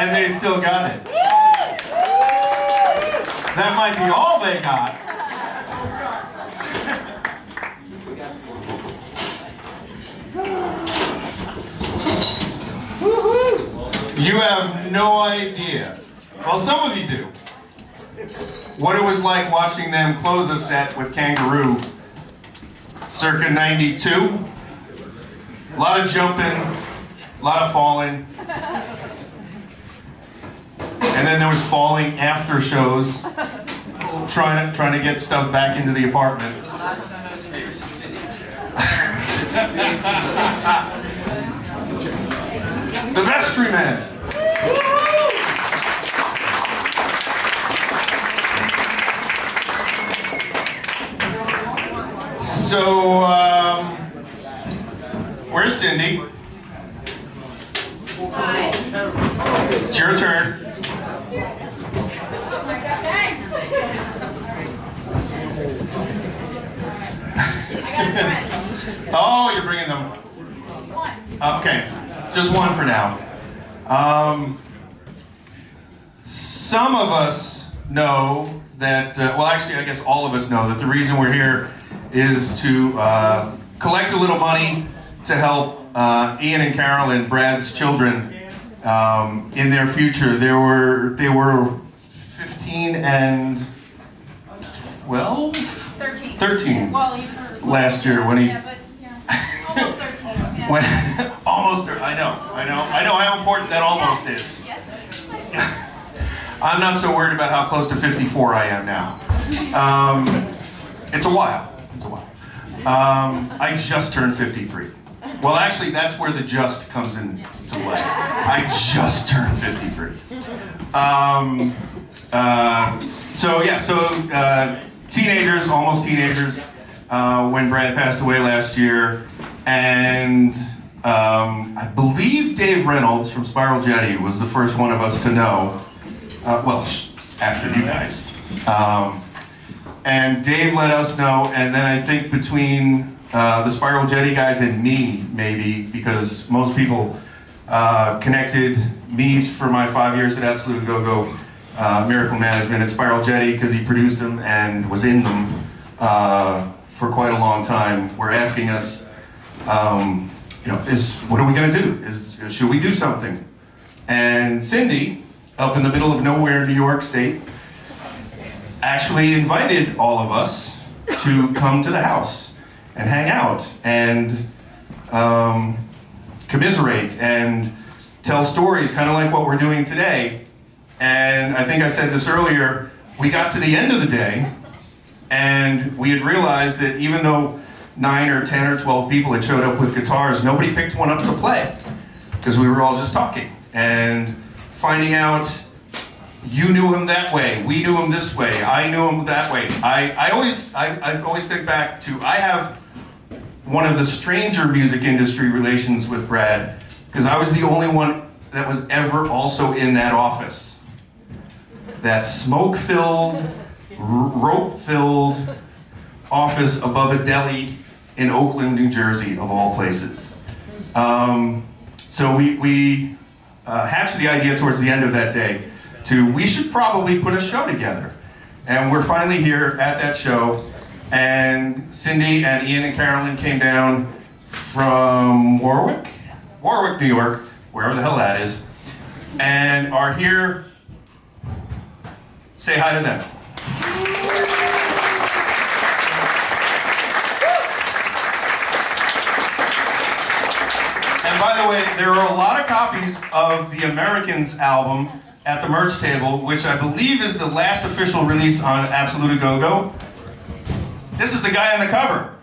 And they still got it. That might be all they got. You have no idea. Well, some of you do. What it was like watching them close a set with Kangaroo circa 92. A lot of jumping, a lot of falling. And then there was falling after shows, trying to get stuff back into the apartment. The last time I was in Jersey City. The Vestrymen. So, where's Cindy? It's your turn. Oh, you're bringing them. Okay, just one for now. Some of us know that, well, actually, I guess all of us know that the reason we're here is to collect a little money to help Ian and Carol and Brad's children in their future. They were 15 and 12? 13 Well, he was last year when he... yeah, but yeah, almost 13. Yeah. When, almost, I know how important that almost is. Yes. I'm not so worried about how close to 54 I am now. It's a while. I just turned 53. Well, actually, that's where the just comes into play. I just turned 53. Teenagers, almost teenagers, when Brad passed away last year, and I believe Dave Reynolds from Spiral Jetty was the first one of us to know. After you guys. And Dave let us know, and then I think between the Spiral Jetty guys and me, maybe, because most people connected me for my 5 years at Absolute Go-Go Miracle Management at Spiral Jetty because he produced them and was in them for quite a long time. Were asking us, what are we going to do? Should we do something? And Cindy, up in the middle of nowhere, New York State, actually invited all of us to come to the house and hang out and commiserate and tell stories, kind of like what we're doing today. And I think I said this earlier, we got to the end of the day and we had realized that even though 9 or 10 or 12 people had showed up with guitars, nobody picked one up to play because we were all just talking and finding out you knew him that way, we knew him this way, I knew him that way. I always think back to, I have one of the stranger music industry relations with Brad because I was the only one that was ever also in that office. That smoke-filled, rope-filled office above a deli in Oakland, New Jersey, of all places. So we hatched the idea towards the end of that day we should probably put a show together. And we're finally here at that show, and Cindy and Ian and Carolyn came down from Warwick, New York, wherever the hell that is, and are here. Say hi to them. And by the way, there are a lot of copies of the Americans album at the merch table, which I believe is the last official release on Absolute Go-Go. This is the guy on the cover.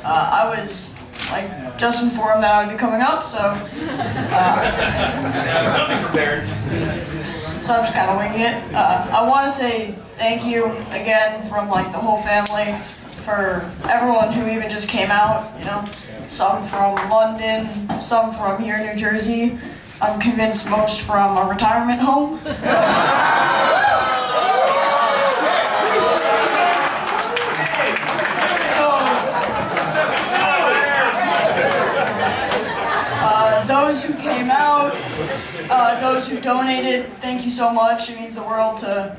I was just informed that I would be coming up, so so I'm just kind of winging it. I want to say thank you again from the whole family for everyone who even just came out. Some from London, some from here in New Jersey. I'm convinced most from a retirement home. those who donated, thank you so much. It means the world to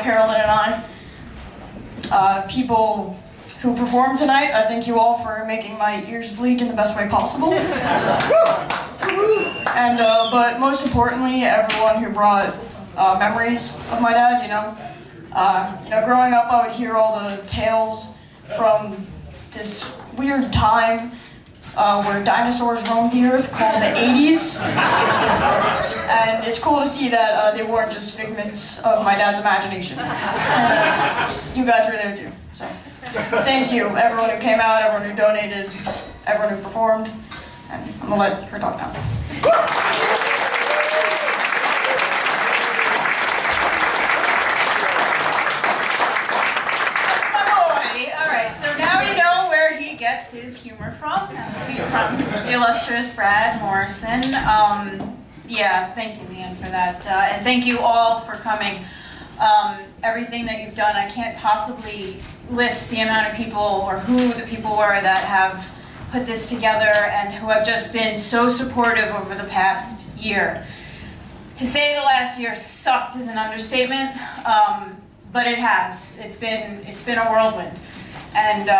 Carolyn and I. People who performed tonight, I thank you all for making my ears bleed in the best way possible. And but most importantly, everyone who brought memories of my dad. Growing up, I would hear all the tales from this weird time where dinosaurs roamed the earth called the 80s. And it's cool to see that they weren't just figments of my dad's imagination. You guys were there too. So thank you, everyone who came out, everyone who donated, everyone who performed. And I'm gonna let her talk now. Gets his humor from the illustrious Brad Morrison. Yeah, thank you, Ian, for that, and thank you all for coming. Everything that you've done, I can't possibly list the amount of people or who the people were that have put this together and who have just been so supportive over the past year. To say the last year sucked is an understatement, but it has. It's been a whirlwind, and.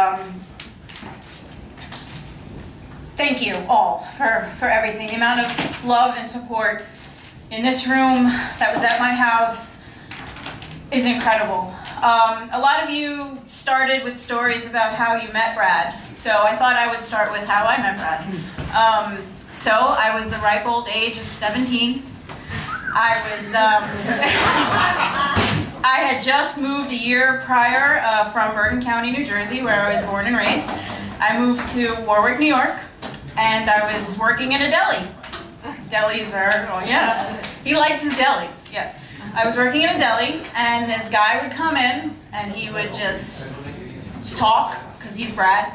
Thank you all for everything. The amount of love and support in this room that was at my house is incredible. A lot of you started with stories about how you met Brad, so I thought I would start with how I met Brad. So I was the ripe old age of 17. I had just moved a year prior from Bergen County, New Jersey, where I was born and raised. I moved to Warwick, New York, and I was working in a deli. Delis are, oh yeah, he liked his delis, yeah. I was working in a deli, and this guy would come in, and he would just talk, because he's Brad,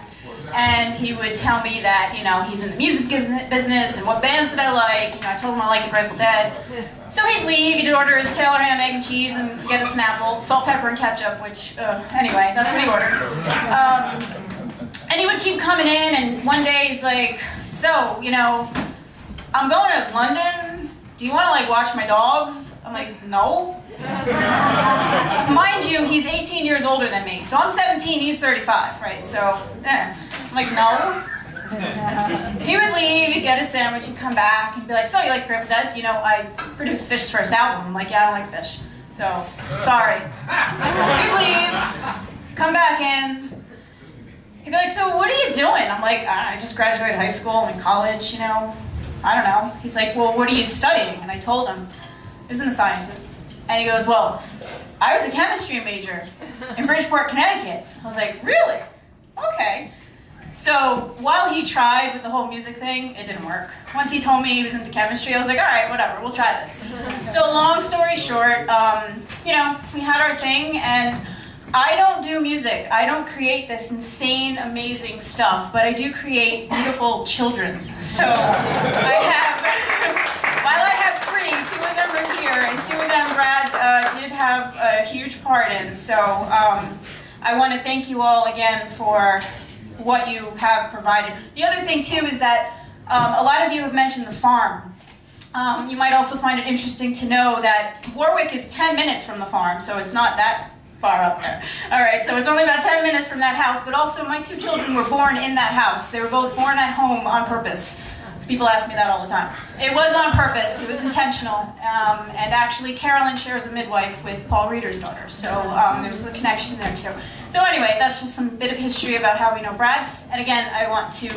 and he would tell me that, he's in the music business, and what bands did I like. I told him I liked the Grateful Dead. So he'd leave, he'd order his Taylor ham, egg, and cheese, and get a Snapple, salt, pepper, and ketchup, which, anyway, that's what he ordered. And he would keep coming in, and one day he's like, so, I'm going to London. Do you want to, watch my dogs? I'm like, no. Mind you, he's 18 years older than me. So I'm 17, he's 35, right? So, I'm like, no. He would leave, he'd get a sandwich, he'd come back, he'd be like, so you like Grateful Dead? I produced Fish's first album. I'm like, yeah, I don't like Fish. So, sorry. He'd leave, come back in. He'd be like, so what are you doing? I'm like, I just graduated high school, I'm in college, I don't know. He's like, well, what are you studying? And I told him, it was in the sciences. And he goes, well, I was a chemistry major in Bridgeport, Connecticut. I was like, really? Okay. So while he tried with the whole music thing, it didn't work. Once he told me he was into chemistry, I was like, all right, whatever, we'll try this. So long story short, we had our thing, and I don't do music. I don't create this insane, amazing stuff, but I do create beautiful children. So while I have 3, 2 of them are here, and 2 of them Brad did have a huge part in. So I want to thank you all again for what you have provided. The other thing too is that a lot of you have mentioned the farm. You might also find it interesting to know that Warwick is 10 minutes from the farm, so it's not that far up there. All right, so it's only about 10 minutes from that house, but also my 2 children were born in that house. They were both born at home on purpose. People ask me that all the time. It was on purpose, it was intentional, and actually Carolyn shares a midwife with Paul Reeder's daughter, so there's the connection there too. So anyway, that's just some bit of history about how we know Brad, and again, I want to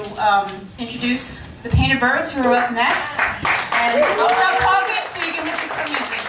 introduce the Painted Birds, who are up next, and I'll stop talking so you can listen to some music.